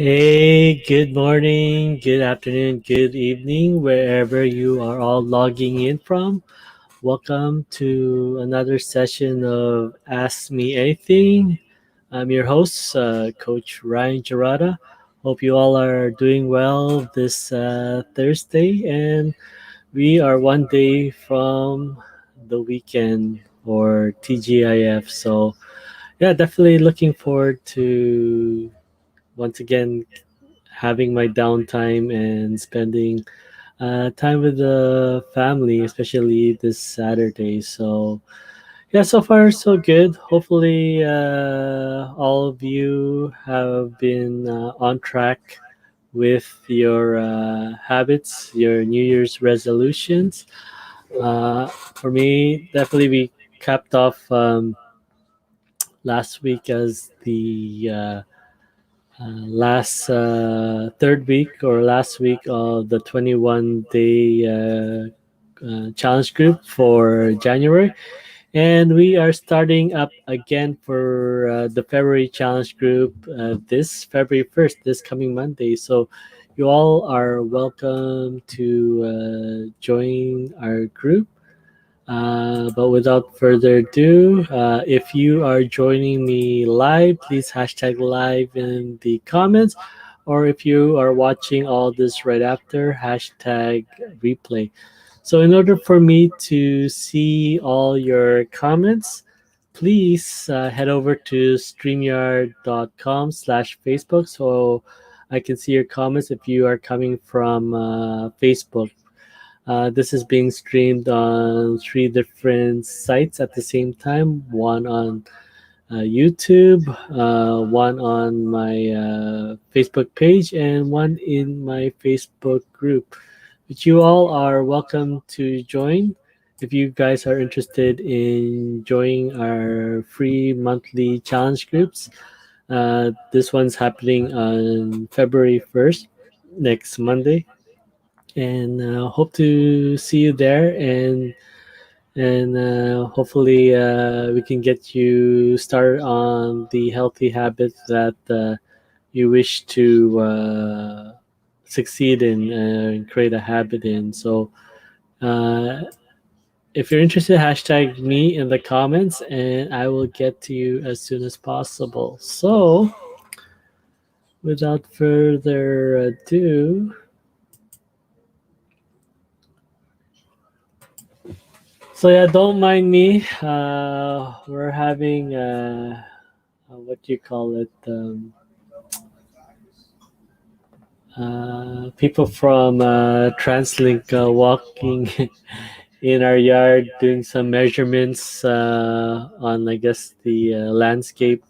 Hey, good morning, good afternoon, good evening, wherever you are all logging in from. Welcome to another session of Ask Me Anything. I'm your host, Coach Ryan Jarata. Hope you all are doing well this Thursday, and we are one day from the weekend or TGIF. So, yeah, definitely looking forward to once again having my downtime and spending time with the family, especially this Saturday. So, yeah, so far so good. Hopefully, all of you have been on track with your habits, your New Year's resolutions. For me, definitely we capped off last week as the last third week or last week of the 21-day challenge group for January. And we are starting up again for the February challenge group this February 1st, this coming Monday. So you all are welcome to join our group. But without further ado, if you are joining me live, please hashtag live in the comments. Or if you are watching all this right after, hashtag replay. So, in order for me to see all your comments, please head over to streamyard.com/Facebook so I can see your comments if you are coming from Facebook. This is being streamed on three different sites at the same time, one on YouTube, one on my Facebook page, and one in my Facebook group, which you all are welcome to join. If you guys are interested in joining our free monthly challenge groups, this one's happening on February 1st, next Monday, and hope to see you there and hopefully we can get you started on the healthy habits that you wish to succeed in and create a habit in. So uh, if you're interested, hashtag me in the comments and I will get to you as soon as possible. So without further ado, so yeah, don't mind me. We're having what do you call it? People from TransLink walking in our yard, doing some measurements on, I guess, the landscape.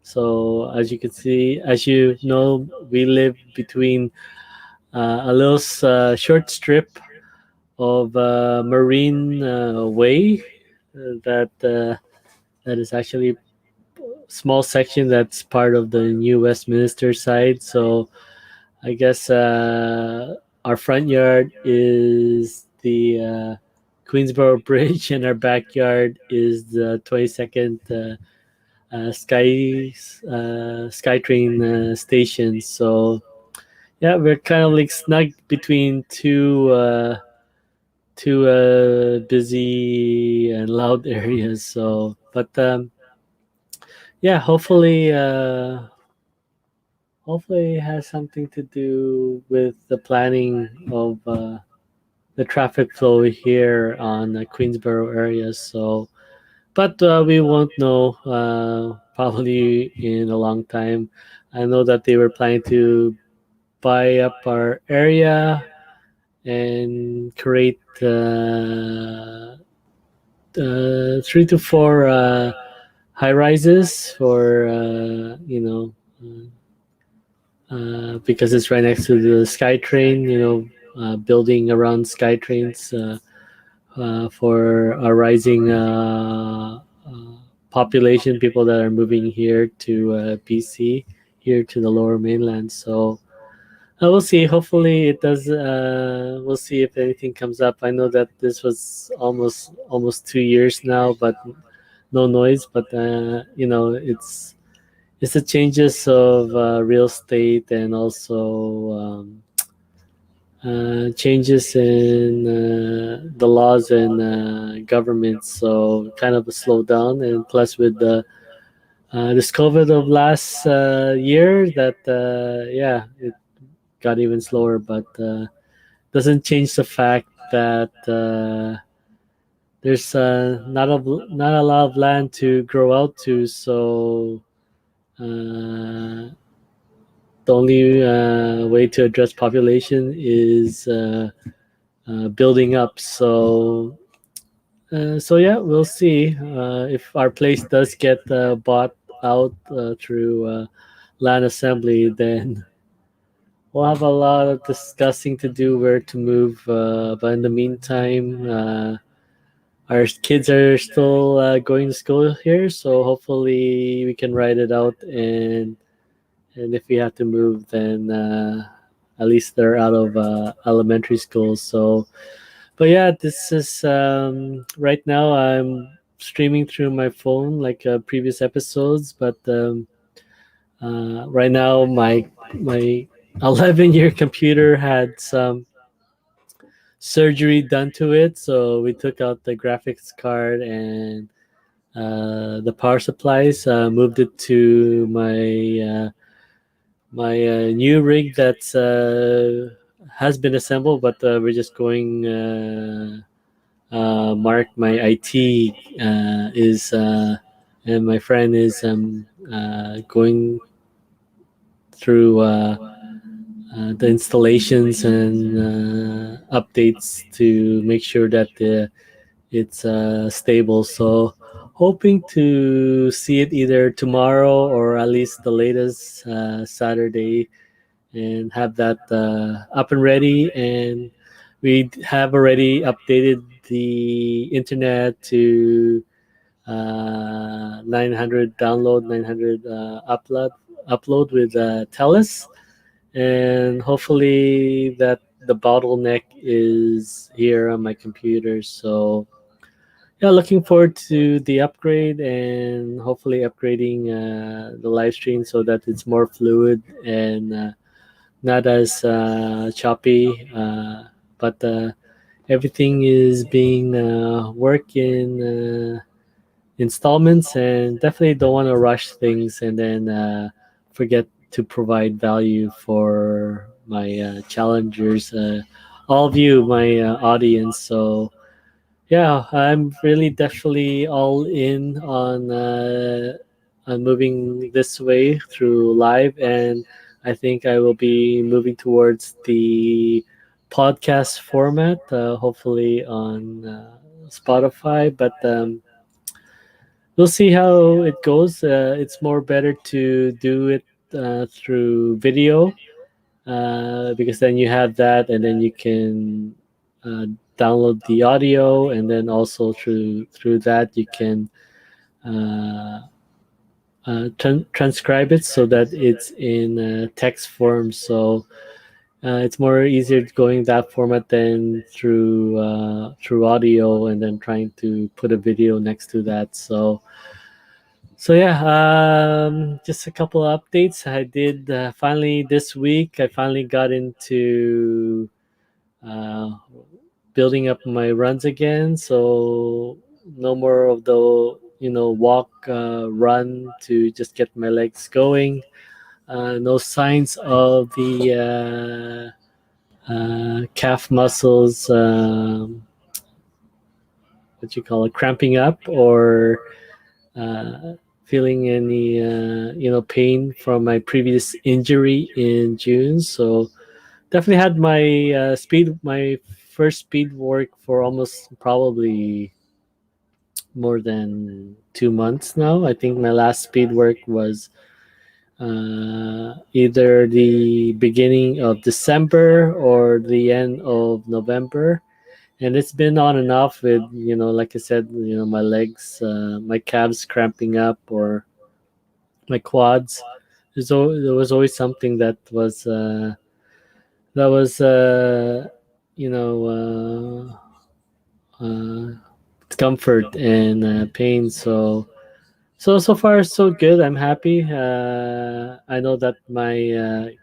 So as you can see, as you know, we live between a little short strip of marine way that is actually small section that's part of the new Westminster side. So I guess our front yard is the Queensboro Bridge, and our backyard is the 22nd SkyTrain station. So yeah, we're kind of like snug between two busy and loud areas. So, but yeah, hopefully it has something to do with the planning of the traffic flow here on the Queensboro area. So, but we won't know probably in a long time. I know that they were planning to buy up our area and create three to four high rises for because it's right next to the SkyTrain. Building around SkyTrains for a rising population, people that are moving here to BC, here to the Lower Mainland. So we'll see. Hopefully, it does. We'll see if anything comes up. I know that this was almost 2 years now, but no noise. But it's it's the changes of real estate and also changes in the laws and governments. So kind of a slowdown, and plus with the this COVID of last year, that yeah, it got even slower, but doesn't change the fact that there's not a lot of land to grow out to. So the only way to address population is building up. So yeah, we'll see if our place does get bought out through land assembly. Then we'll have a lot of discussing to do where to move. But in the meantime, our kids are still going to school here, so hopefully we can ride it out. And if we have to move, then at least they're out of elementary school. So, but yeah, this is right now I'm streaming through my phone like previous episodes, but right now my 11-year computer had some surgery done to it, so we took out the graphics card and the power supplies, moved it to my new rig that's has been assembled, but we're just going. Mark, my IT is and my friend is going through the installations and updates to make sure that it's stable. So hoping to see it either tomorrow or at least the latest Saturday, and have that up and ready. And we have already updated the internet to 900 download, 900 upload with Telus, and hopefully that the bottleneck is here on my computer. So yeah, looking forward to the upgrade and hopefully upgrading the live stream so that it's more fluid and not as choppy. But everything is being worked in installments, and definitely don't want to rush things and then forget to provide value for my challengers, all of you, my audience. So yeah, I'm really definitely all in on moving this way through live, and I think I will be moving towards the podcast format, hopefully on Spotify. But we'll see how it goes. It's more better to do it through video, because then you have that, and then you can uh, download the audio, and then also through that you can uh, transcribe it so that it's in text form. So it's more easier going that format than through audio and then trying to put a video next to that. So yeah, just a couple of updates. I did finally this week. I finally got into uh, building up my runs again. So no more of the walk, run to just get my legs going. No signs of the calf muscles, what you call it, cramping up, or uh, feeling any pain from my previous injury in June. So definitely had my first speed work for almost probably more than 2 months now. I think my last speed work was either the beginning of December or the end of November, and it's been on and off with, like I said, my legs, my calves cramping up, or my quads. There was always something that was you know uh, discomfort and pain. So So far so good. I'm happy. I know that my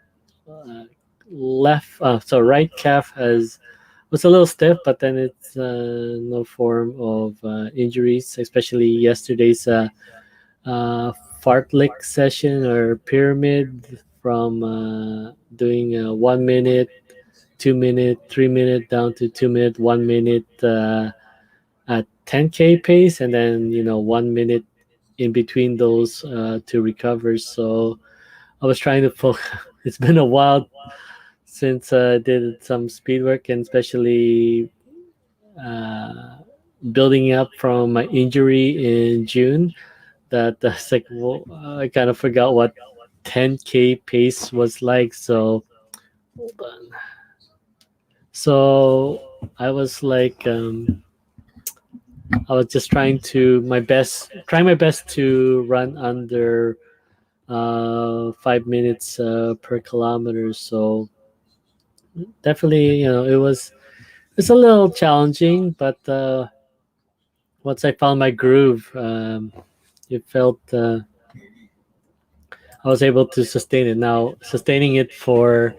right calf has was a little stiff, but then it's no form of injuries. Especially yesterday's uh, fartlek session or pyramid from doing 1 minute, 2 minute, 3 minute down to 2 minute, 1 minute at 10K pace, and then 1 minute in between those to recover. So I was trying to focus. It's been a while since I did some speed work, and especially uh, building up from my injury in June. That it's like, well, I kind of forgot what 10K pace was like. So hold on. So I was like, I was just trying my best to run under 5 minutes per kilometer. So definitely, it's a little challenging, but once I found my groove, it felt I was able to sustain it. Now, sustaining it for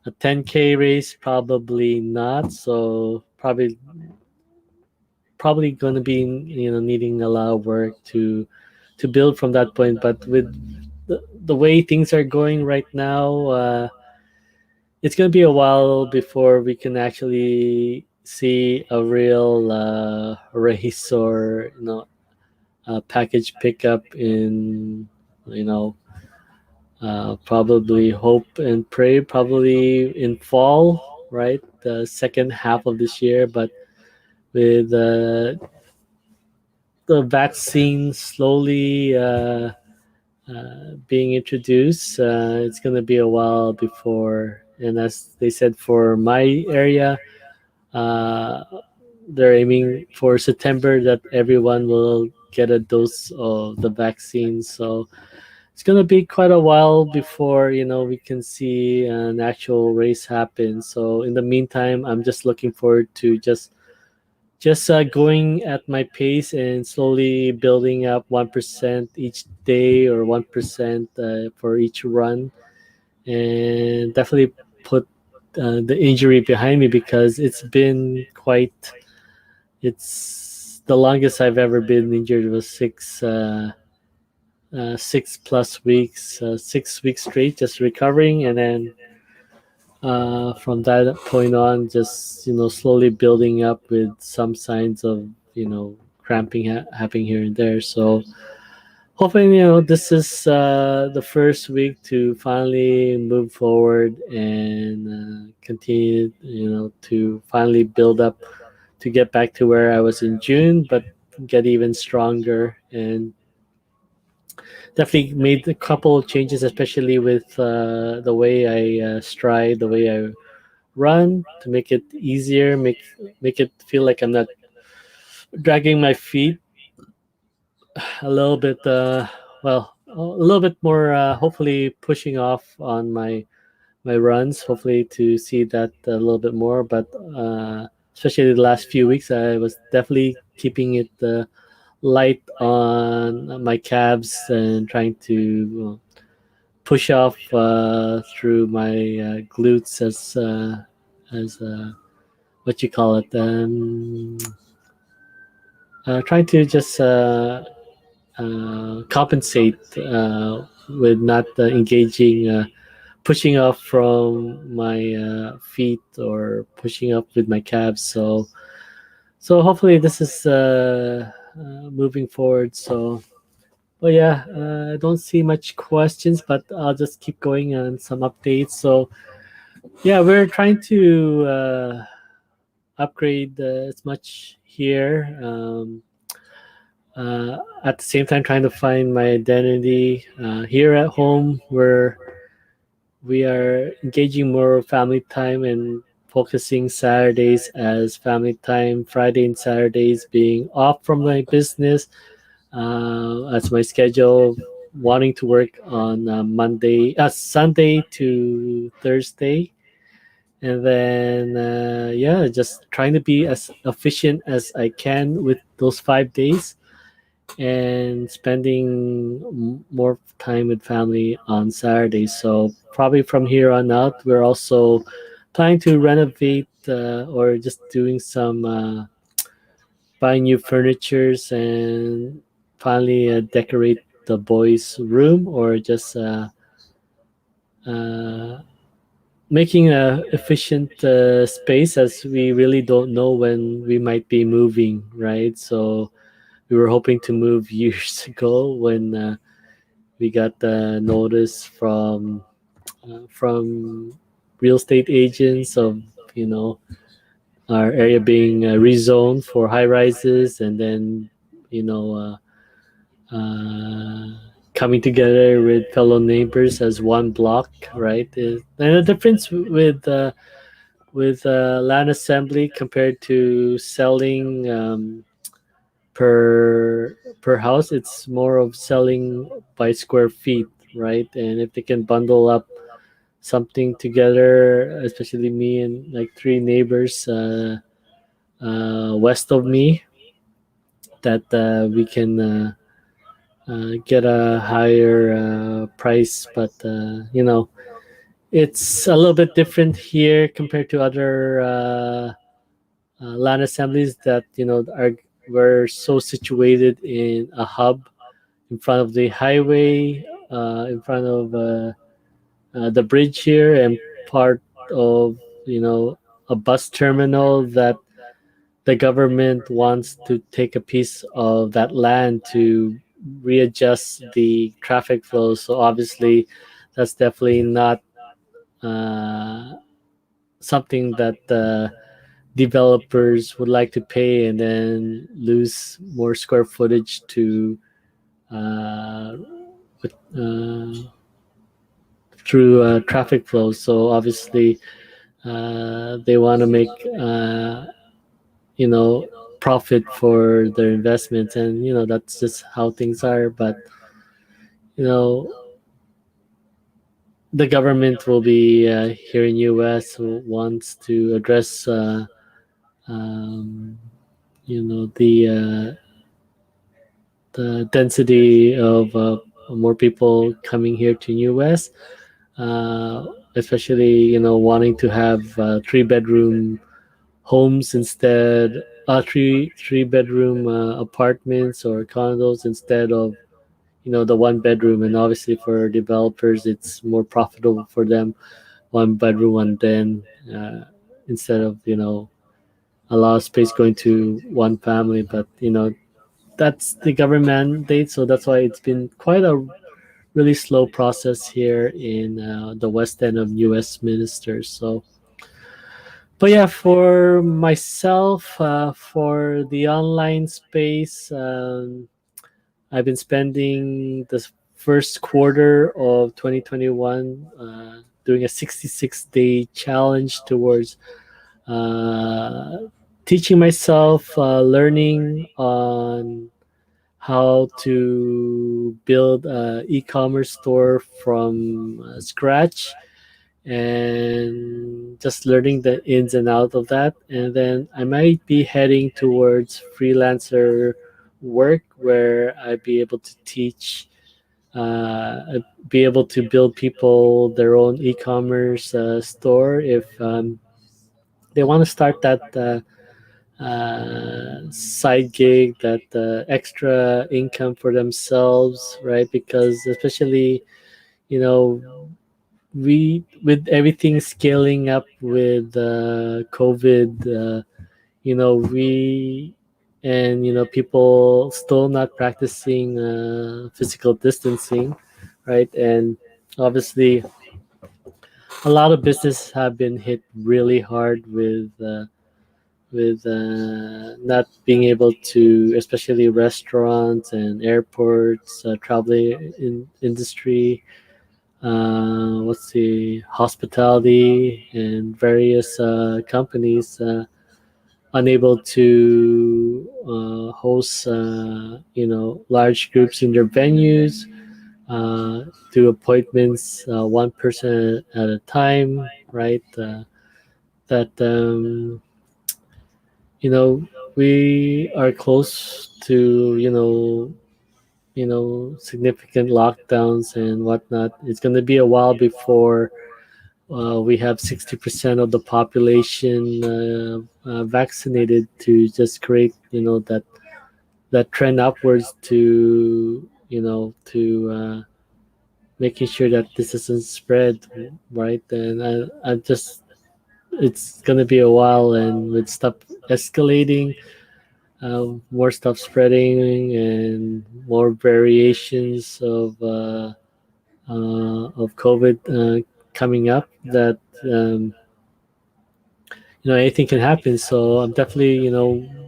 a 10K race, probably not. So probably going to be needing a lot of work to build from that point. But with the way things are going right now, it's going to be a while before we can actually see a real race or package pickup in you know probably hope and pray probably in fall, right, the second half of this year. But with the vaccine slowly being introduced, it's going to be a while before. And as they said, for my area, uh, they're aiming for September that everyone will get a dose of the vaccine. So it's gonna be quite a while before we can see an actual race happen. So in the meantime, I'm just looking forward to just going at my pace and slowly building up 1% each day or 1% for each run, and definitely put the injury behind me because it's the longest I've ever been injured was 6 plus weeks, 6 weeks straight, just recovering, and then from that point on, just slowly building up with some signs of cramping happening here and there. So hoping this is the first week to finally move forward and continue to finally build up to get back to where I was in June, but get even stronger. And definitely made a couple of changes, especially with the way I stride, the way I run, to make it easier, make it feel like I'm not dragging my feet a little bit. A little bit more. Hopefully, pushing off on my runs. Hopefully, to see that a little bit more. But especially the last few weeks, I was definitely keeping it light on my calves and trying to push off through my glutes as what you call it, trying to just compensate with not engaging pushing off from my feet or pushing up with my calves. So hopefully this is moving forward. So well, yeah, I don't see much questions, but I'll just keep going on some updates. So, yeah, we're trying to upgrade as much here. At the same time, trying to find my identity here at home, where we are engaging more family time and focusing Saturdays as family time, Friday and Saturdays being off from my business as my schedule, wanting to work on Sunday to Thursday, and then yeah, just trying to be as efficient as I can with those 5 days, and spending more time with family on Saturdays. So probably from here on out, we're also planning to renovate or just doing some buying new furnitures and finally decorate the boys' room or just uh, making a efficient space as we really don't know when we might be moving, right? So we were hoping to move years ago when we got the notice from real estate agents of you know our area being rezoned for high rises, and then you know coming together with fellow neighbors as one block, right? And the difference with land assembly compared to selling per house, it's more of selling by square feet, right? And if they can bundle up something together, especially me and like three neighbors west of me, that we can get a higher price. But it's a little bit different here compared to other land assemblies that are we're so situated in a hub in front of the highway, in front of the bridge here, and part of a bus terminal that the government wants to take a piece of that land to readjust the traffic flow. So obviously, that's definitely not uh, something that developers would like to pay and then lose more square footage to uh, uh, through traffic flows. So obviously, they want to make you know profit for their investments, and that's just how things are. But you know the government will be here in us who wants to address um, the density of more people coming here to us, uh, especially wanting to have three-bedroom homes instead, three-bedroom apartments or condos instead of the one bedroom. And obviously for developers it's more profitable for them one bedroom, and then instead of a lot of space going to one family. But that's the government mandate, so that's why it's been quite a really slow process here in the west end of Westminster. So but yeah, for myself, for the online space, I've been spending the first quarter of 2021 doing a 66-day challenge towards uh, teaching myself, learning on how to build an e-commerce store from scratch, and just learning the ins and out of that. And then I might be heading towards freelancer work where I'd be able to teach, be able to build people their own e-commerce store if they want to start that side gig, that extra income for themselves, right? Because especially, you know, we with everything scaling up with COVID, we and people still not practicing physical distancing, right? And obviously, a lot of businesses have been hit really hard with not being able to, especially restaurants and airports, travel industry, let's see, hospitality, and various companies unable to host, large groups in their venues, do appointments one person at a time, right? That you know we are close to significant lockdowns and whatnot. It's going to be a while before we have 60% of the population vaccinated to just create that trend upwards to making sure that this doesn't spread, right? And I just it's gonna be a while, and with stuff escalating, more stuff spreading, and more variations of COVID coming up. That anything can happen. So I'm definitely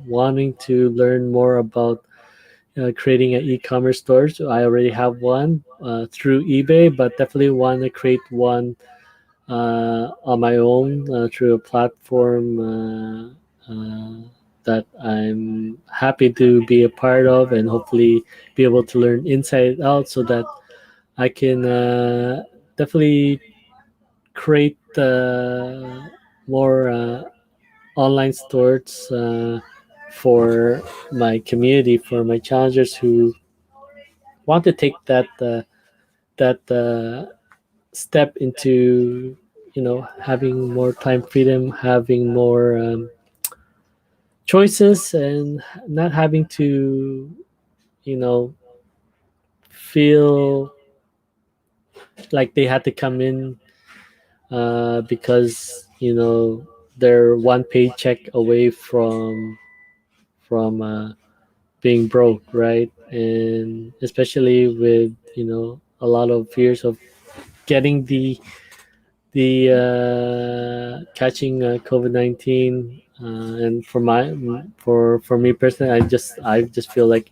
wanting to learn more about creating an e-commerce store. So I already have one through eBay, but definitely want to create one on my own through a platform that I'm happy to be a part of, and hopefully be able to learn inside out, so that I can definitely create more online stores for my community, for my challengers who want to take that step into having more time freedom, having more choices, and not having to you know feel like they had to come in because they're one paycheck away from being broke, right? And especially with a lot of fears of getting the catching COVID-19, and for me personally, I just feel like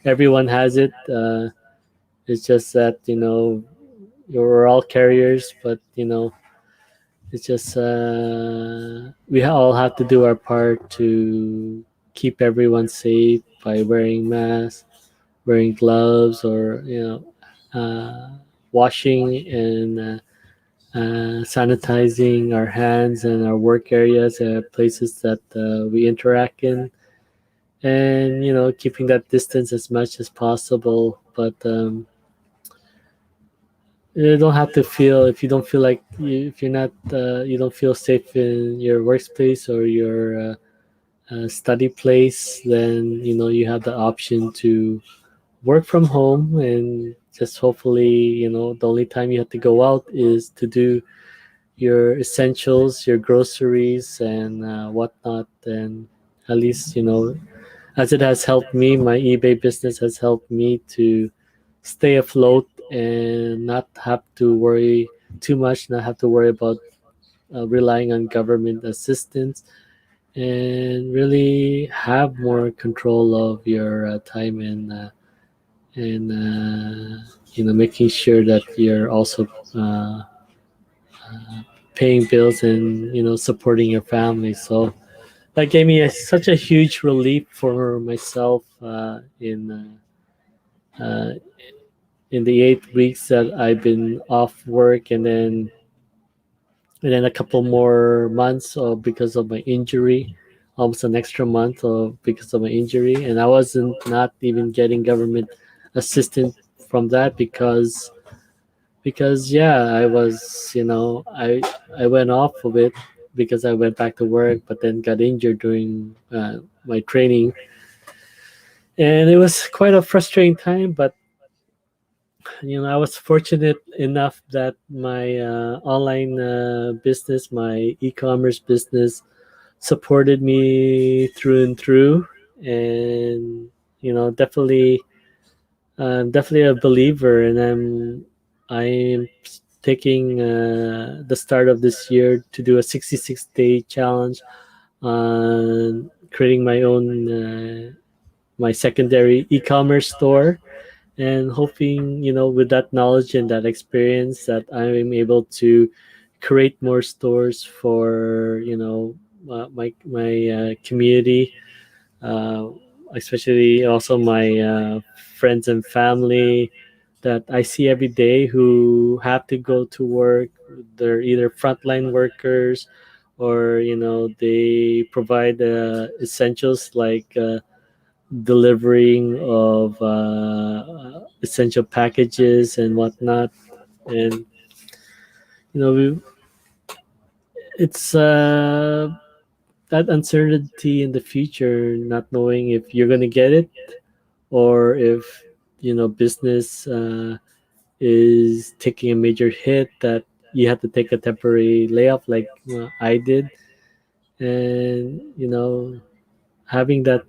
everyone has it. It's just that we're all carriers, but it's just we all have to do our part to keep everyone safe by wearing masks, wearing gloves, or washing and sanitizing our hands and our work areas, places that we interact in, and keeping that distance as much as possible. But you don't have to feel, if you don't feel like if you're not you don't feel safe in your workplace or your study place, then you have the option to work from home, and just hopefully the only time you have to go out is to do your essentials, your groceries, and whatnot. And at least as it has helped me, my eBay business has helped me to stay afloat and not have to worry too much, not have to worry about relying on government assistance, and really have more control of your time, and making sure that you're also paying bills and supporting your family. So that gave me such a huge relief for myself uh, in the 8 weeks that I've been off work, and then a couple more months because of my injury, almost an extra month because of my injury, and I wasn't not even getting government assistance from that because yeah, I was I went off of it because I went back to work, but then got injured during my training, and it was quite a frustrating time. But I was fortunate enough that my online business, my e-commerce business, supported me through and through, and definitely I'm definitely a believer, and I'm taking the start of this year to do a 66-day challenge on creating my own my secondary e-commerce store, and hoping with that knowledge and that experience that I'm able to create more stores for my community, uh, especially also my friends and family that I see every day who have to go to work. They're either frontline workers, or they provide essentials like delivering of essential packages and whatnot. And it's that uncertainty in the future, not knowing if you're going to get it, or if business is taking a major hit, that you have to take a temporary layoff like I did. And having that,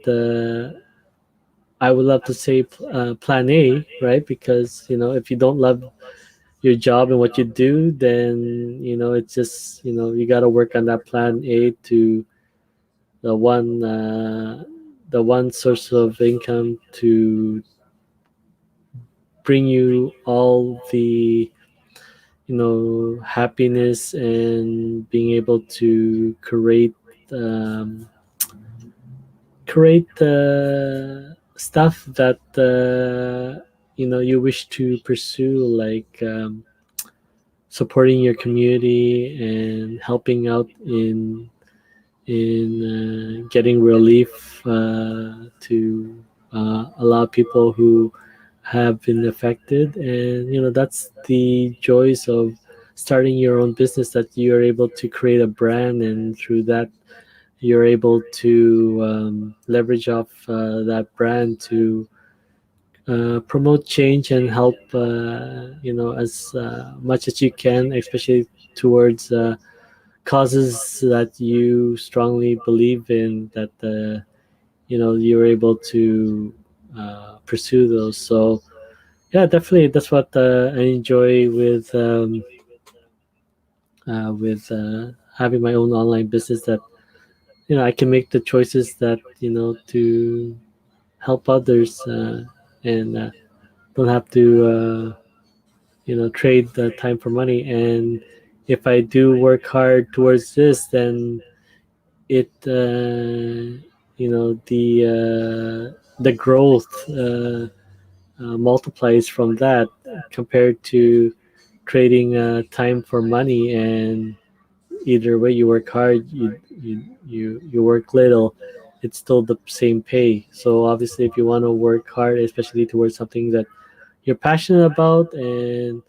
I would love to say, plan A, right? Because if you don't love your job and what you do, then it's just you got to work on that plan A, to the one uh, the one source of income to bring you all the happiness, and being able to um, create the stuff that you wish to pursue, like supporting your community and helping out in getting relief to a lot of people who have been affected. And that's the joys of starting your own business, that you're able to create a brand, and through that you're able to leverage off that brand to promote change and help as much as you can, especially towards causes that you strongly believe in, that you're able to pursue those. So yeah, definitely that's what I enjoy with having my own online business, that I can make the choices that to help others, and don't have to trade the time for money. And if I do work hard towards this, then it the growth multiplies from that, compared to trading time for money. And either way, you work hard, you work little, it's still the same pay. So obviously, if you want to work hard, especially towards something that you're passionate about, and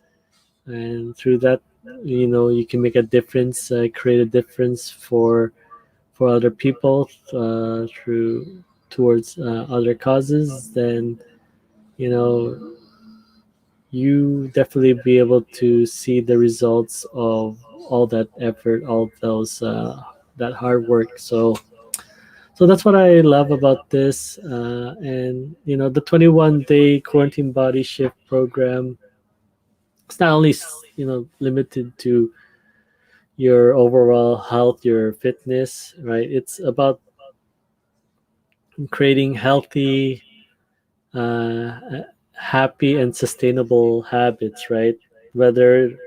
through that you can make a difference, create a difference for other people, through towards other causes, then you know you definitely be able to see the results of all that effort, all those that hard work. So that's what I love about this. And the 21-day quarantine body shift program, it's not only limited to your overall health, your fitness, right? It's about creating healthy, happy, and sustainable habits, right? Whether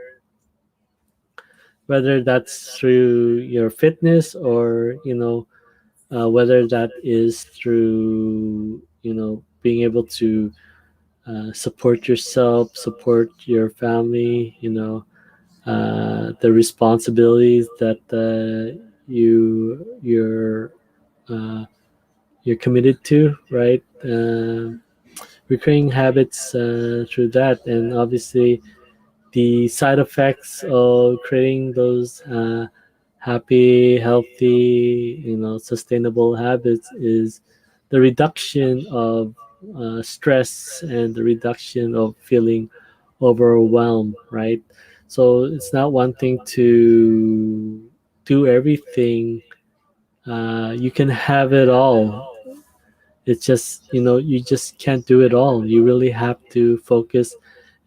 whether that's through your fitness, or whether that is through being able to support yourself, support your family, the responsibilities that uh, you're committed to, right? Recurring habits through that, and obviously the side effects of creating those happy, healthy, sustainable habits is the reduction of stress, and the reduction of feeling overwhelmed, right? So it's not one thing to do everything. You can have it all. It's just you just can't do it all. You really have to focus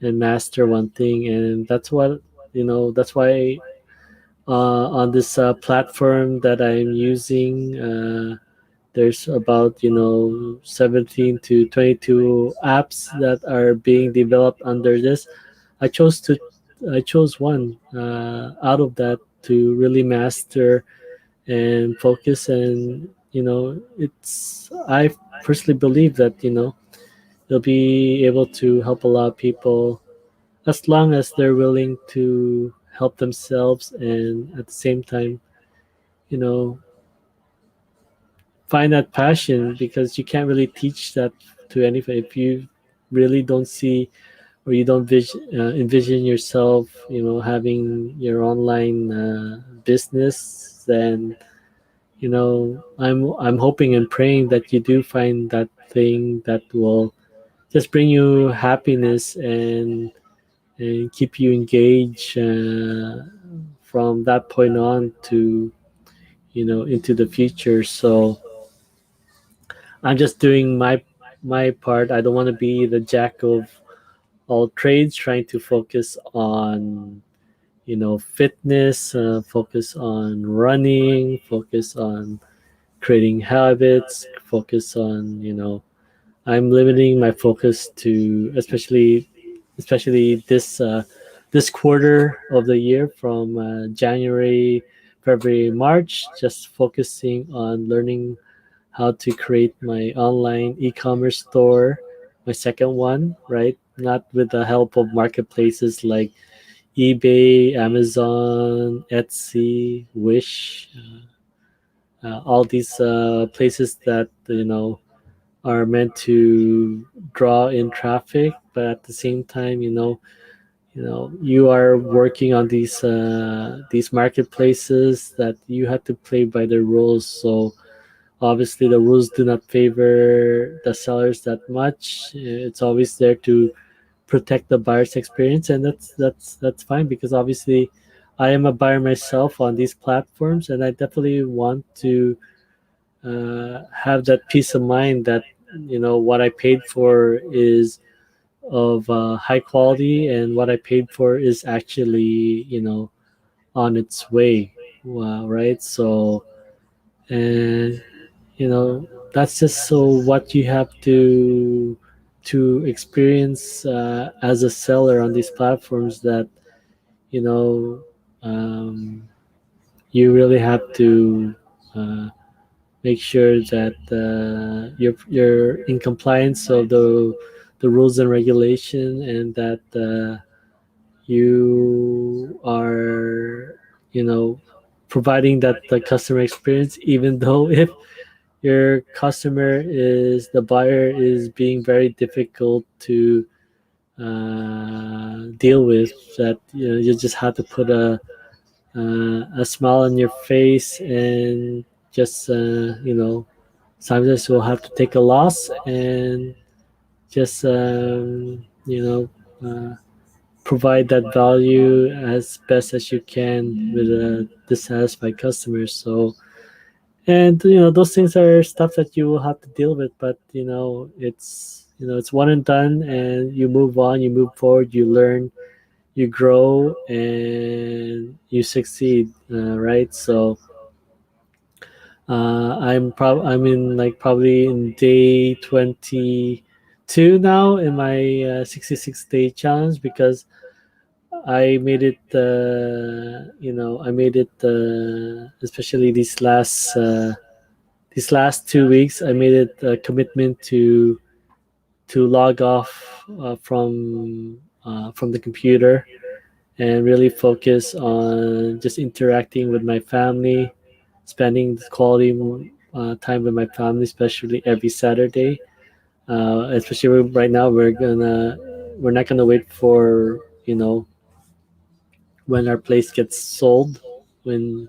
and master one thing. And that's what that's why on this platform that I'm using, there's about 17 to 22 apps that are being developed under this. I chose one out of that to really master and focus. And it's I personally believe that they'll be able to help a lot of people, as long as they're willing to help themselves, and at the same time you know find that passion, because you can't really teach that to anybody if you really don't see, or you don't envision yourself, having your online business. Then I'm hoping and praying that you do find that thing that will just bring you happiness, and keep you engaged from that point on to into the future. So I'm just doing my part. I don't want to be the jack of all trades, trying to focus on fitness, focus on running, focus on creating habits, focus on I'm limiting my focus to, especially this quarter of the year, from January, February, March, just focusing on learning how to create my online e-commerce store, my second one, right? Not with the help of marketplaces like eBay, Amazon, Etsy, Wish, all these places that are meant to draw in traffic, but at the same time, you are working on these marketplaces that you have to play by the rules. So obviously, the rules do not favor the sellers that much. It's always there to protect the buyer's experience, and that's fine, because obviously I am a buyer myself on these platforms, and I definitely want to have that peace of mind that what I paid for is of high quality, and what I paid for is actually on its way. Right? So, and that's just so what you have to experience as a seller on these platforms, that you know um, you really have to make sure that you're in compliance of the rules and regulation, and that you are providing that the customer experience, even though if your customer is the buyer is being very difficult to deal with, that you just have to put a smile on your face, and just sometimes we'll have to take a loss, and just provide that value as best as you can with a dissatisfied customers. So, and those things are stuff that you will have to deal with, but it's one and done, and you move on, you move forward, you learn, you grow, and you succeed, right? So I'm in, like, probably in day 22 now in my 66-day challenge, because I made it. I made it. Especially these last 2 weeks, I made it a commitment to log off from the computer, and really focus on just interacting with my family, spending quality time with my family, especially every Saturday. Especially right now, we're not gonna wait for when our place gets sold, when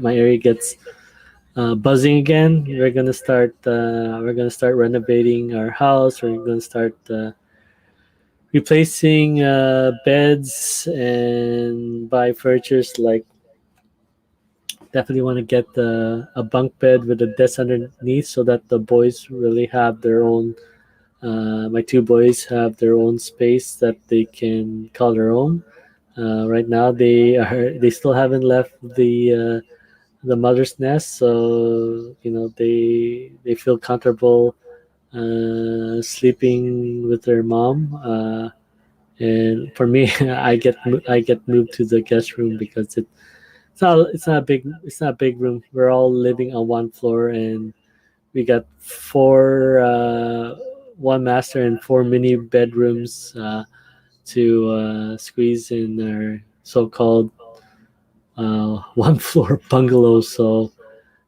my area gets buzzing again. We're gonna start renovating our house. We're gonna start replacing beds, and buy furnitures, like definitely want to get a bunk bed with a desk underneath, so that the boys really have their own. My two boys have their own space that they can call their own. Right now, they still haven't left the mother's nest, so they feel comfortable sleeping with their mom. And for me, I get moved to the guest room, because it's not a big room. We're all living on one floor, and we got one master and four mini bedrooms to squeeze in our so-called one floor bungalow. So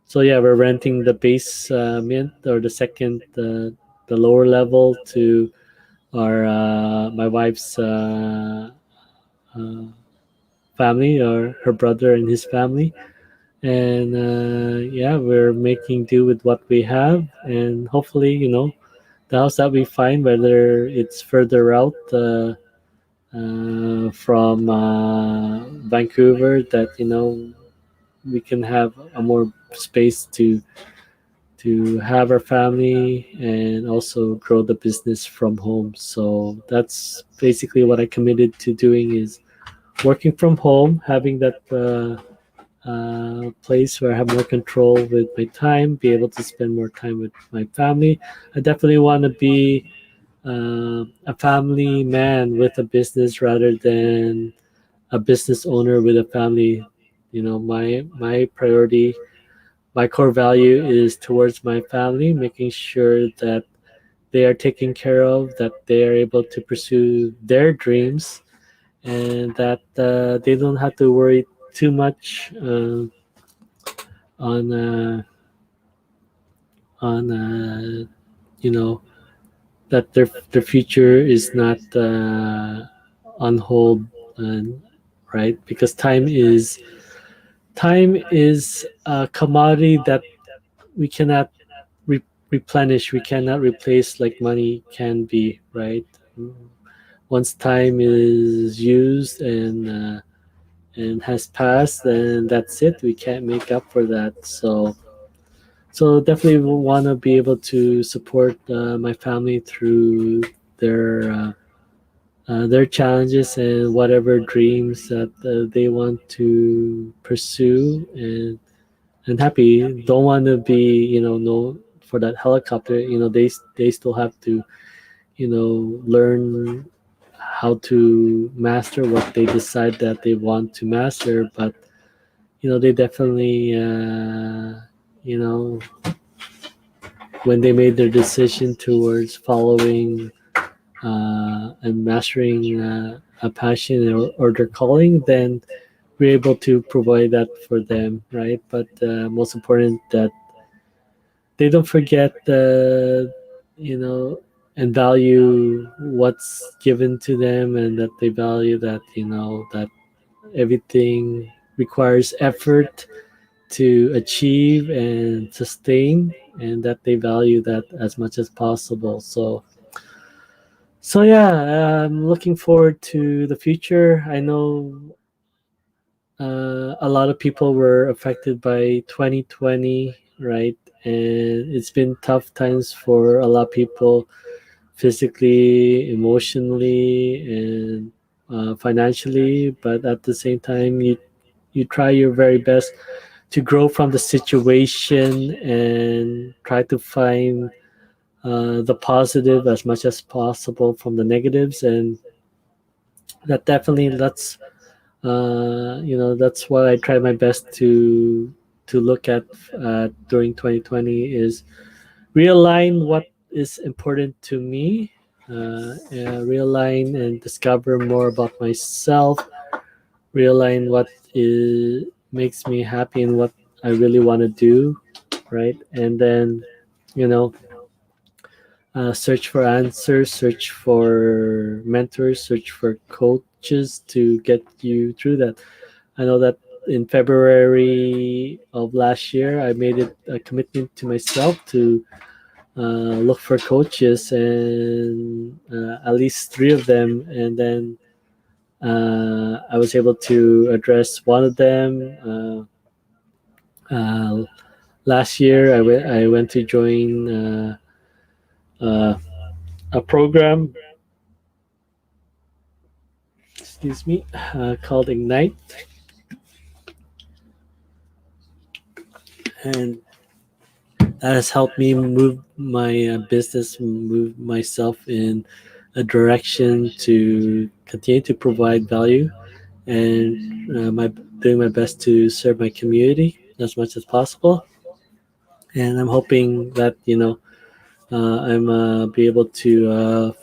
So yeah, we're renting the base mint or the second the lower level to our my wife's uh, family or her brother and his family. And yeah, we're making do with what we have, and hopefully, the house that we find, whether it's further out from Vancouver, that we can have a more space to have our family and also grow the business from home. So that's basically what I committed to doing, is working from home, having that place where I have more control with my time, be able to spend more time with my family. I definitely want to be a family man with a business rather than a business owner with a family. My priority, my core value is towards my family, making sure that they are taken care of, that they are able to pursue their dreams, and that they don't have to worry too much on on you know that their future is not on hold, and right, because time is a commodity that we cannot re- replenish, we cannot replace like money can be, right? Once time is used and has passed, then that's it, we can't make up for that. So definitely want to be able to support my family through their their challenges and whatever dreams that they want to pursue, and happy. Don't want to be, no, for that helicopter. They still have to, learn how to master what they decide that they want to master. But they definitely, you know, when they made their decision towards following and mastering a passion or their calling, then we're able to provide that for them, right? But most important, that they don't forget and value what's given to them, and that they value that, that everything requires effort to achieve and sustain, and that they value that as much as possible. So yeah, I'm looking forward to the future. I know a lot of people were affected by 2020, right? And it's been tough times for a lot of people, physically, emotionally, and financially. But at the same time, you try your very best to grow from the situation and try to find the positive as much as possible from the negatives. And that definitely, that's what I try my best to look at during 2020, is realign what is important to me, realign and discover more about myself, realign what is makes me happy and what I really want to do, right? And then, you know search for answers, search for mentors, search for coaches to get you through that. I know that in February of last year, I made it a commitment to myself to look for coaches, and at least three of them. And then I was able to address one of them. Last year, I went to join uh, a program, excuse me, called Ignite, and that has helped me move my business, move myself in a direction to continue to provide value, and my doing my best to serve my community as much as possible. And I'm hoping that I'm be able to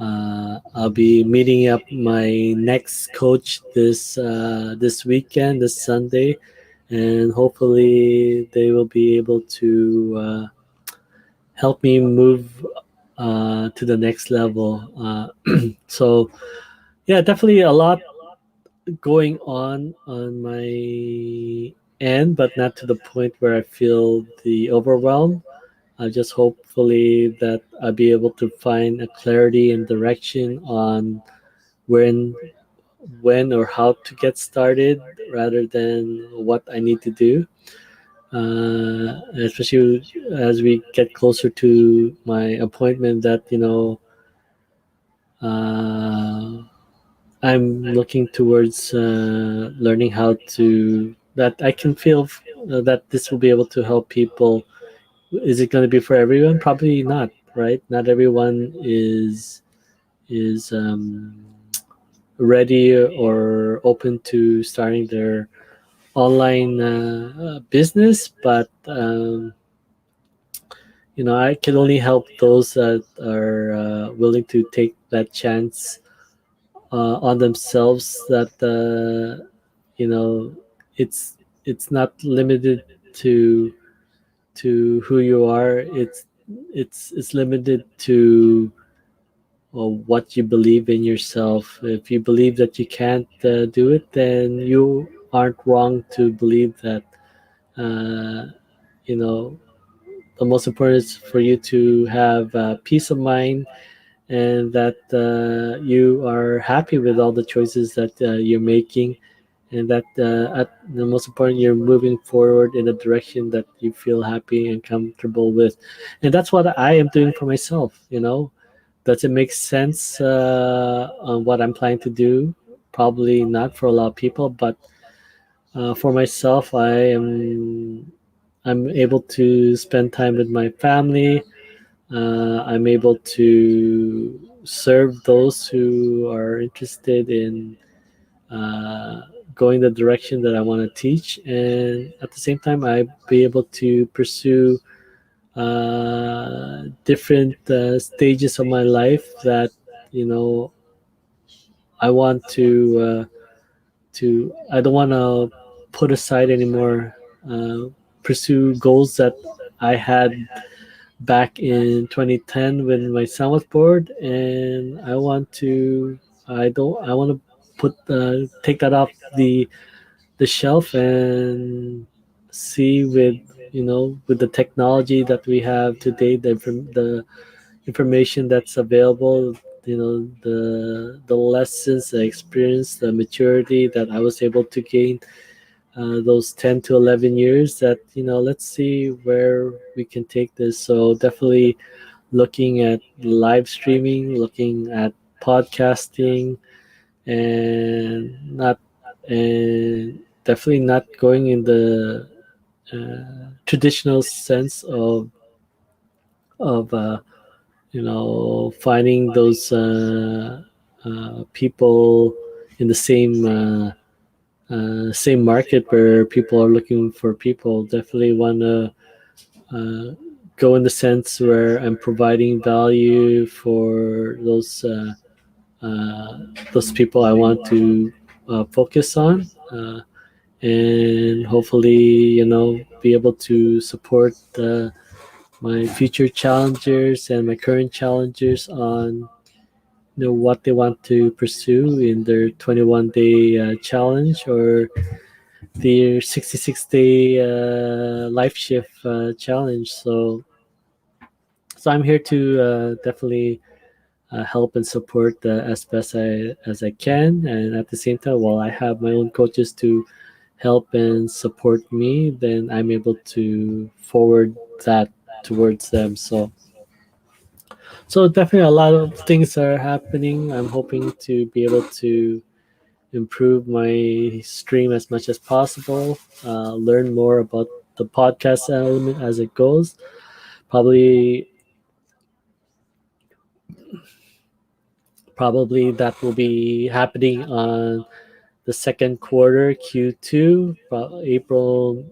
I'll be meeting up my next coach this weekend, this Sunday, and hopefully they will be able to help me move to the next level. So yeah, definitely a lot going on my end, but not to the point where I feel the overwhelm. I just hopefully that I'll be able to find a clarity and direction on when when or how to get started rather than what I need to do. Especially as we get closer to my appointment, that uh, I'm looking towards learning how to that I can feel that this will be able to help people. Is it going to be for everyone? Probably not, right? Not everyone is ready or open to starting their online business, but I can only help those that are willing to take that chance on themselves. That you know, it's it's not limited to who you are. It's limited to what you believe in yourself. If you believe that you can't do it, then you aren't wrong to believe that. Uh, you know, the most important is for you to have peace of mind, and that you are happy with all the choices that you're making, and that at the most important, you're moving forward in a direction that you feel happy and comfortable with. And that's what I am doing for myself. Does it make sense on what I'm planning to do? Probably not for a lot of people, but for myself, I'm able to spend time with my family. I'm able to serve those who are interested in uh, going the direction that I want to teach, and at the same time, I be able to pursue different stages of my life that you know I want to. I don't want to put aside anymore. Pursue goals that I had back in 2010 when my son was born, and I want to put take that off the shelf and see with the technology that we have today, the information that's available, the lessons, the experience, the maturity that I was able to gain those 10 to 11 years, that let's see where we can take this. So definitely looking at live streaming, looking at podcasting, and not and definitely not going in the traditional sense of finding those people in the same market where people are looking for people. Definitely want to uh, go in the sense where I'm providing value for those people I want to focus on, and hopefully, be able to support my future challengers and my current challengers on what they want to pursue in their 21-day challenge, or their 66-day life shift challenge. So I'm here to definitely help and support as best as I can, and at the same time, while I have my own coaches to help and support me, then I'm able to forward that towards them. So definitely a lot of things are happening. I'm hoping to be able to improve my stream as much as possible, learn more about the podcast element as it goes. Probably, probably that will be happening on the second quarter, Q2, April,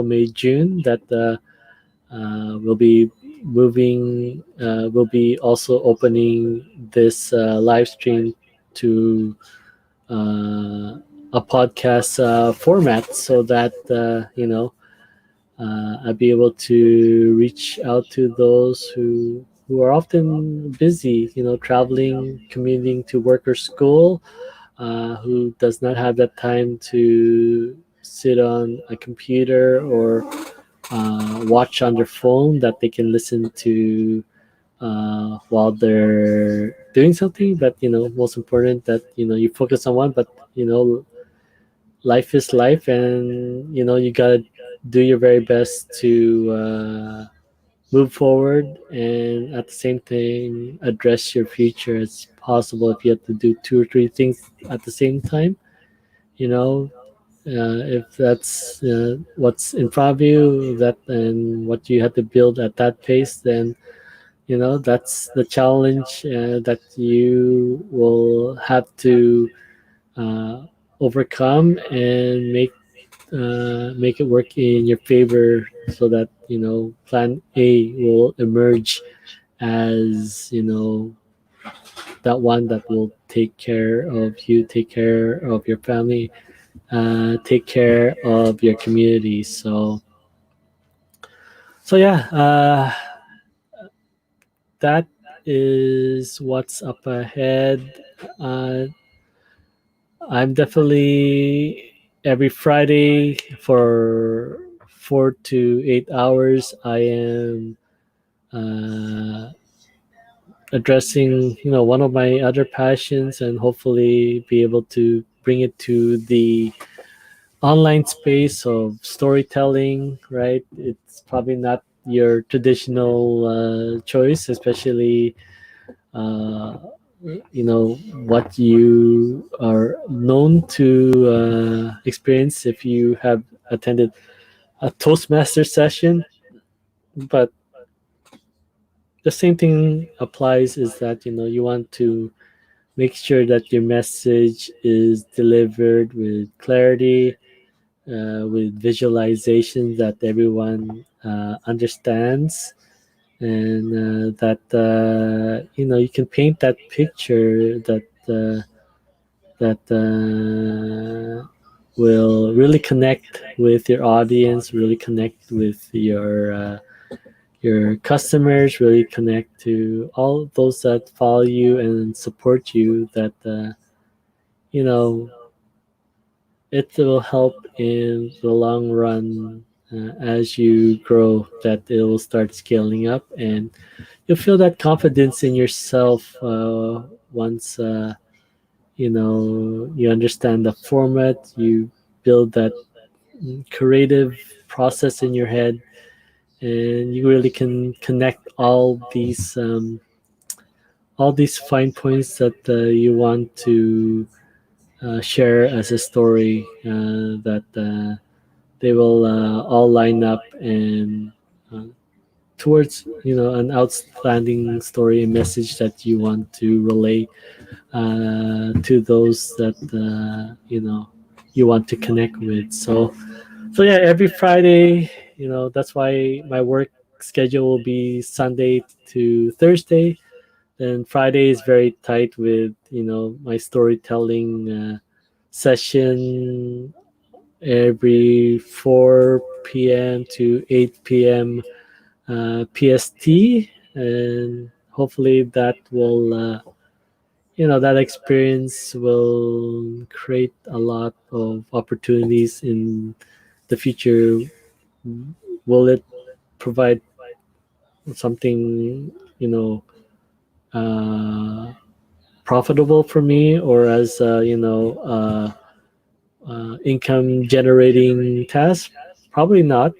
May, June. That will be moving. Will be also opening this live stream to a podcast format so that I'll be able to reach out to those who are often busy, traveling, commuting to work or school, who does not have that time to sit on a computer or watch on their phone that they can listen to while they're doing something. But most important that you focus on one. But life is life, and you gotta do your very best to move forward, and at the same time address your future as possible. If you have to do two or three things at the same time, you know if that's what's in front of you, that and what you have to build at that pace, then that's the challenge that you will have to uh, overcome and make it work in your favor, so that plan A will emerge as that one that will take care of you, take care of your family, take care of your community. So yeah, that is what's up ahead. uh, I'm definitely every Friday for 4 to 8 hours. I am uh, addressing one of my other passions, and hopefully be able to bring it to the online space of storytelling. Right, it's probably not your traditional choice, especially uh, what you are known to experience if you have attended a Toastmaster session. But the same thing applies, is that you want to make sure that your message is delivered with clarity, with visualization that everyone understands, and that you can paint that picture that will really connect with your audience, really connect with your customers, really connect to all those that follow you and support you. That you know it will help in the long run as you grow. That it will start scaling up, and you'll feel that confidence in yourself once. You understand the format, you build that creative process in your head, and you really can connect all these fine points that you want to share as a story, that they will all line up and uh, towards an outstanding story and message that you want to relay to those that you want to connect with. So yeah, every Friday, that's why my work schedule will be Sunday to Thursday. Then Friday is very tight with my storytelling session every 4 p.m. to 8 p.m. PST, and hopefully that experience will create a lot of opportunities in the future. Will it provide something uh, profitable for me, or as income generating task? Probably not.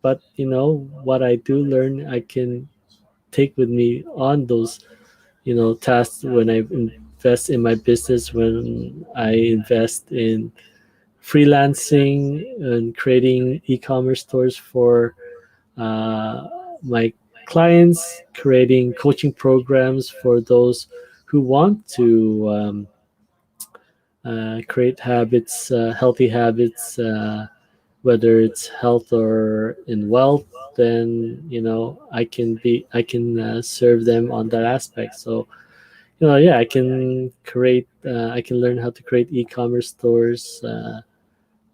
But what I do learn, I can take with me on those tasks when I invest in my business, when I invest in freelancing and creating e-commerce stores for uh, my clients, creating coaching programs for those who want to create habits, healthy habits, whether it's health or in wealth. Then I can serve them on that aspect. So yeah, I can create I can learn how to create e-commerce stores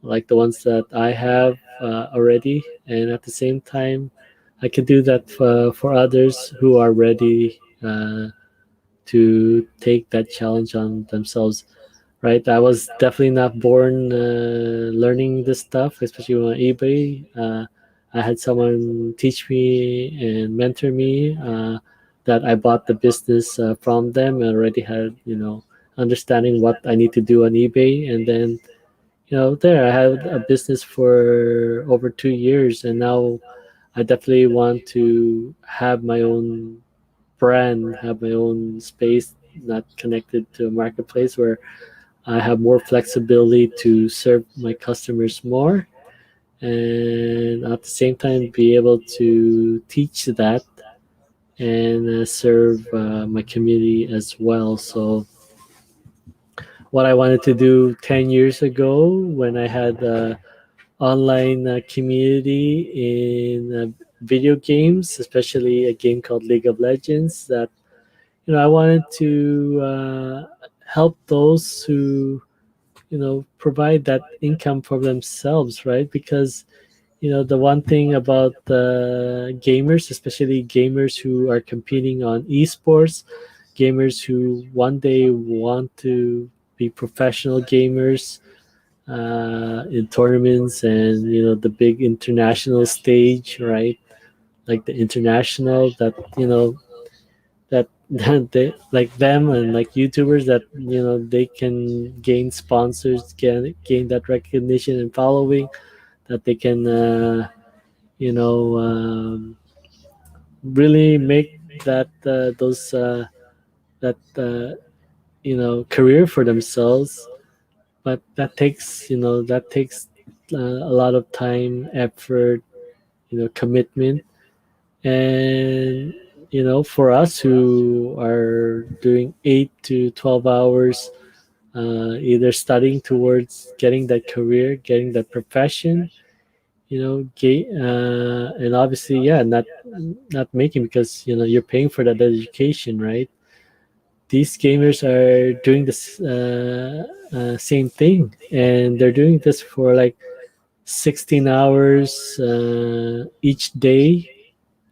like the ones that I have already, and at the same time, I can do that for others who are ready to take that challenge on themselves. Right, I was definitely not born learning this stuff, especially on eBay. I had someone teach me and mentor me that I bought the business from them and already had, understanding what I need to do on eBay. And then, there I had a business for over 2 years, and now I definitely want to have my own brand, have my own space, not connected to a marketplace where I have more flexibility to serve my customers more, and at the same time be able to teach that and serve my community as well. So what I wanted to do 10 years ago when I had online community in video games, especially a game called League of Legends, that I wanted to help those who provide that income for themselves, right? Because the one thing about gamers, especially gamers who are competing on esports, gamers who one day want to be professional gamers in tournaments and the big international stage, right? Like the international that that that they like them, and like YouTubers that they can gain sponsors, gain that recognition and following, that they can you know really make those that career for themselves. But that takes a lot of time, effort, commitment. And for us who are doing 8 to 12 hours, either studying towards getting that career, getting that profession, and obviously, yeah, not making, because you're paying for that education, right? These gamers are doing this same thing, and they're doing this for like 16 hours each day,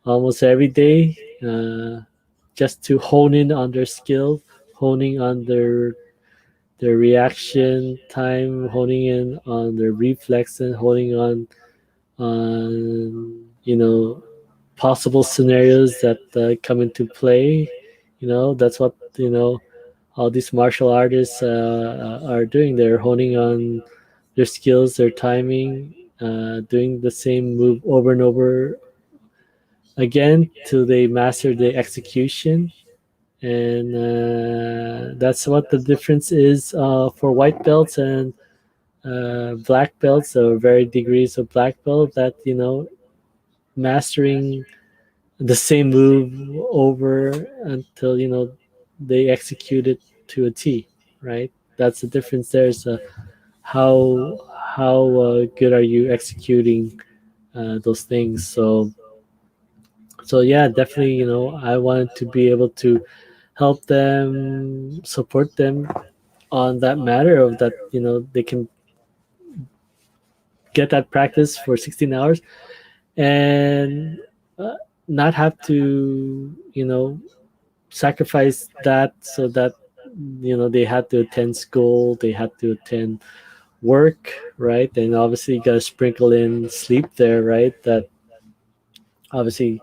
almost every day, just to hone in on their skill, honing on their reaction time, honing in on their reflex, and honing on possible scenarios that come into play. That's what all these martial artists are doing. They're honing on their skills, their timing, doing the same move over and over again till they master the execution. And that's what the difference is for white belts and black belts, or varied degrees of black belt, that mastering the same move over until they execute it to a T, right? That's the difference there. So how good are you executing those things? So yeah, definitely, I wanted to be able to help them, support them on that matter of that, they can get that practice for 16 hours and uh, not have to sacrifice that, so that they had to attend school, they had to attend work, right? And obviously you got to sprinkle in sleep there, right? That obviously.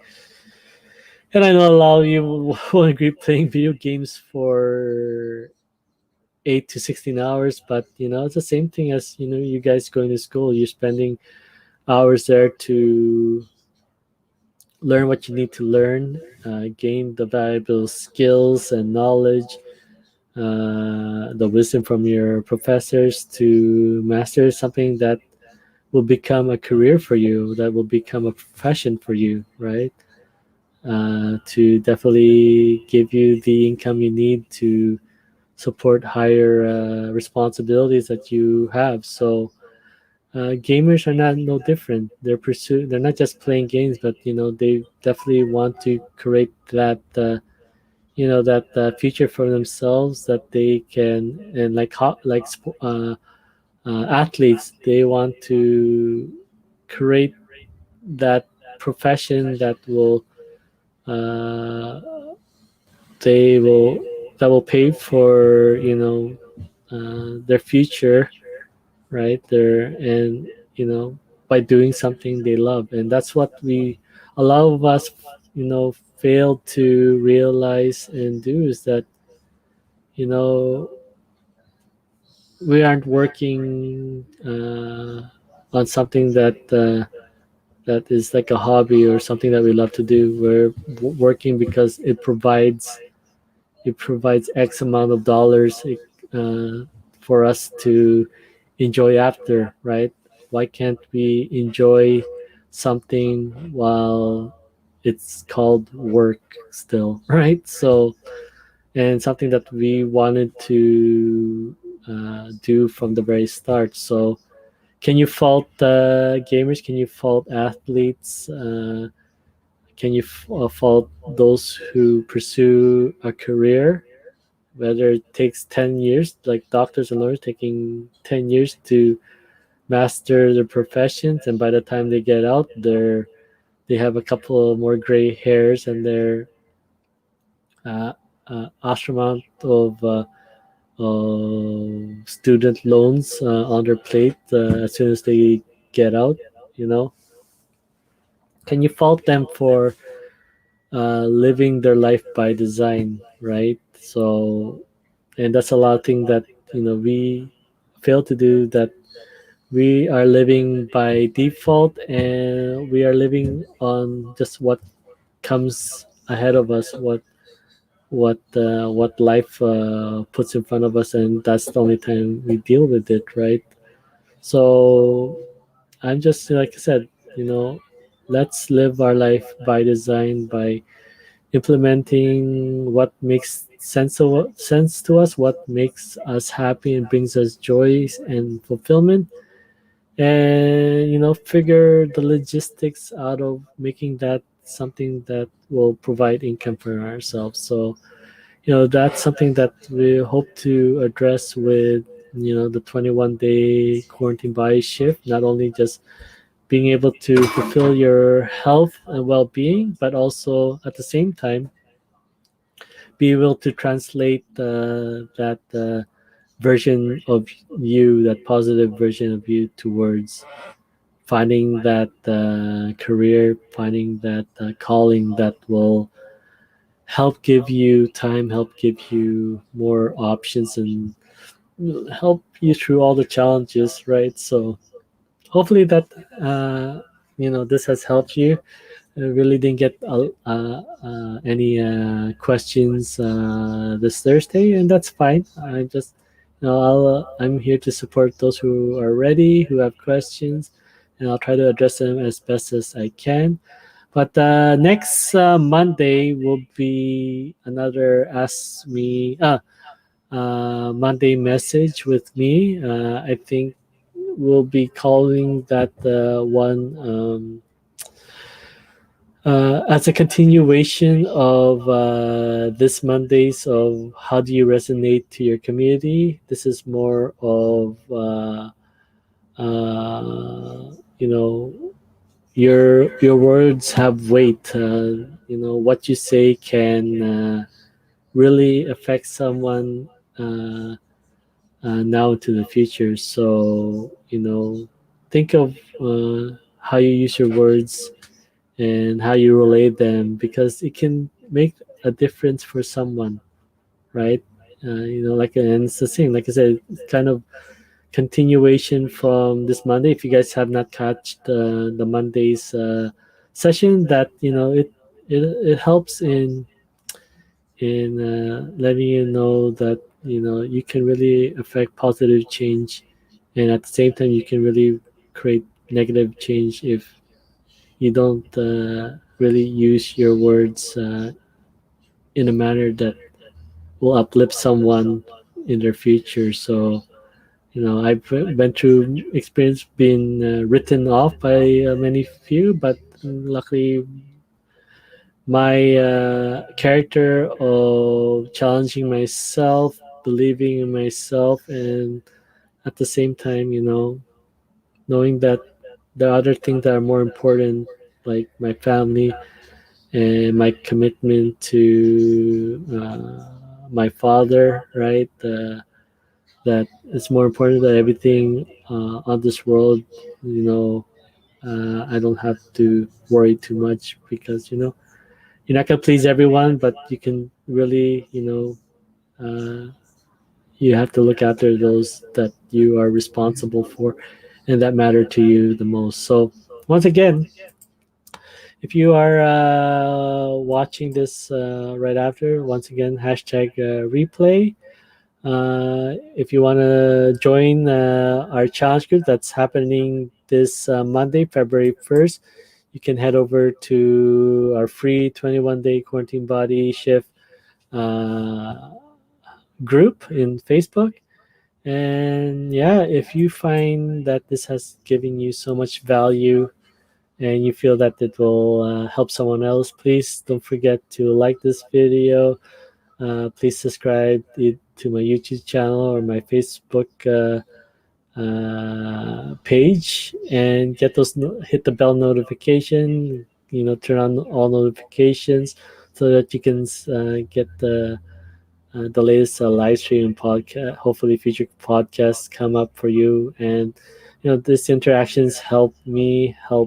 And I know a lot of you will agree, playing video games for 8 to 16 hours, but it's the same thing as you guys going to school. You're spending hours there to learn what you need to learn, gain the valuable skills and knowledge, the wisdom from your professors, to master something that will become a career for you, that will become a profession for you, right? To definitely give you the income you need to support higher responsibilities that you have. So gamers are not no different. They're not just playing games, but they definitely want to create that that future for themselves, that they can, and like athletes, they want to create that profession uh, they will that will pay for their future, right there, and by doing something they love. And that's what we a lot of us fail to realize and do, is that you know we aren't working on something that is like a hobby or something that we love to do. We're working because it provides X amount of dollars uh, for us to enjoy after, right? Why can't we enjoy something while it's called work still, right? So, and something that we wanted to do from the very start. So, can you fault gamers? Can you fault athletes? Can you fault those who pursue a career, whether it takes 10 years, like doctors and lawyers taking 10 years to master their professions, and by the time they get out, they have a couple of more gray hairs and their uh, amount of student loans on their plate as soon as they get out. You know, can you fault them for living their life by design, right? So, and that's a lot of things that we fail to do, that we are living by default, and we are living on just what comes ahead of us, what life puts in front of us, and that's the only time we deal with it, right? So I'm just, like I said, you know let's live our life by design, by implementing what makes sense to us, what makes us happy and brings us joy and fulfillment, and figure the logistics out of making that something that will provide income for ourselves. So that's something that we hope to address with the 21-day quarantine body shift. Not only just being able to fulfill your health and well-being, but also at the same time be able to translate that version of you, that positive version of you, towards finding that career, finding that calling that will help give you time, help give you more options, and help you through all the challenges, right? So hopefully that this has helped you. I really didn't get any questions this Thursday, and that's fine. I just, I'm here to support those who are ready, who have questions, and I'll try to address them as best as I can. But next Monday will be another Ask Me Monday message with me. I think we'll be calling that one. As a continuation of this Mondays of how do you resonate to your community, this is more of you know your words have weight. What you say can really affect someone now to the future. So think of how you use your words and how you relate them, because it can make a difference for someone, right? And it's the same, like I said, it's kind of continuation from this Monday. If you guys have not catched the Monday's session, that it helps in letting you know that you can really affect positive change, and at the same time you can really create negative change if you don't really use your words in a manner that will uplift someone in their future. So, I've been through experience being written off by many few, but luckily my character of challenging myself, believing in myself, and at the same time, knowing that there are other things that are more important, like my family and my commitment to my father, right? That it's more important than everything on this world. I don't have to worry too much because you're not gonna please everyone, but you can really, you have to look after those that you are responsible for and that matter to you the most. So once again, if you are watching this right after, once again, hashtag replay. If you want to join our challenge group that's happening this Monday, February 1st, you can head over to our free 21-day quarantine body shift uh, group in Facebook. And yeah, if you find that this has given you so much value and you feel that it will help someone else, please don't forget to like this video. Please subscribe to my YouTube channel or my Facebook page, and get those hit the bell notification. Turn on all notifications so that you can get the latest live stream and podcast. Hopefully, future podcasts come up for you, and these interactions help me uh,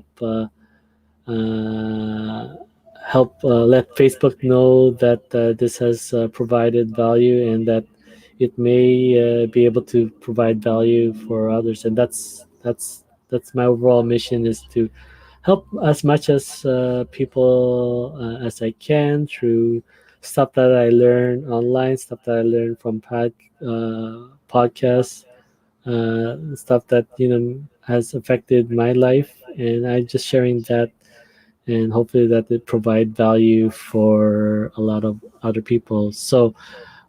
let Facebook know that this has provided value and that it may be able to provide value for others. And that's my overall mission, is to help as much as people as I can through stuff that I learn online, stuff that I learn from podcasts, stuff that has affected my life, and I'm just sharing that, and hopefully that it provide value for a lot of other people. So,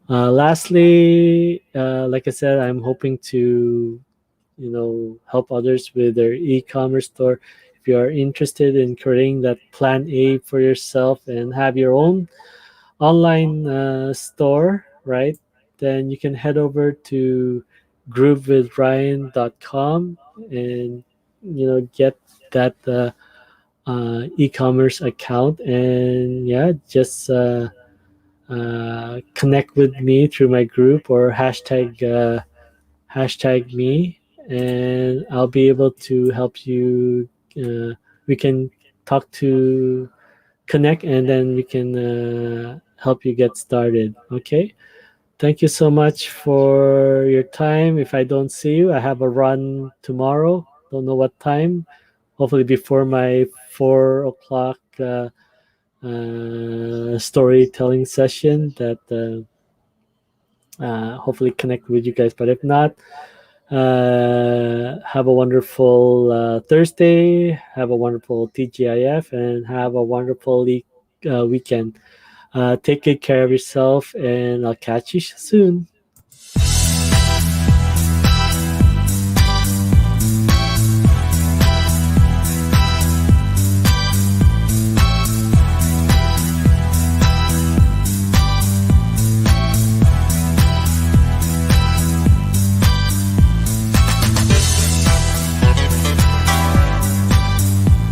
lastly, like I said, I'm hoping to help others with their e-commerce store. If you are interested in creating that plan A for yourself and have your own online store, right? Then you can head over to groovewithryan.com and get that e-commerce account, and yeah, just connect with me through my group or hashtag me, and I'll be able to help you. We can talk to connect, and then we can help you get started. Okay. Thank you so much for your time. If I don't see you, I have a run tomorrow. Don't know what time. Hopefully before my 4 o'clock storytelling session. That hopefully connect with you guys. But if not, have a wonderful Thursday. Have a wonderful TGIF, and have a wonderful weekend. Take good care of yourself, and I'll catch you soon.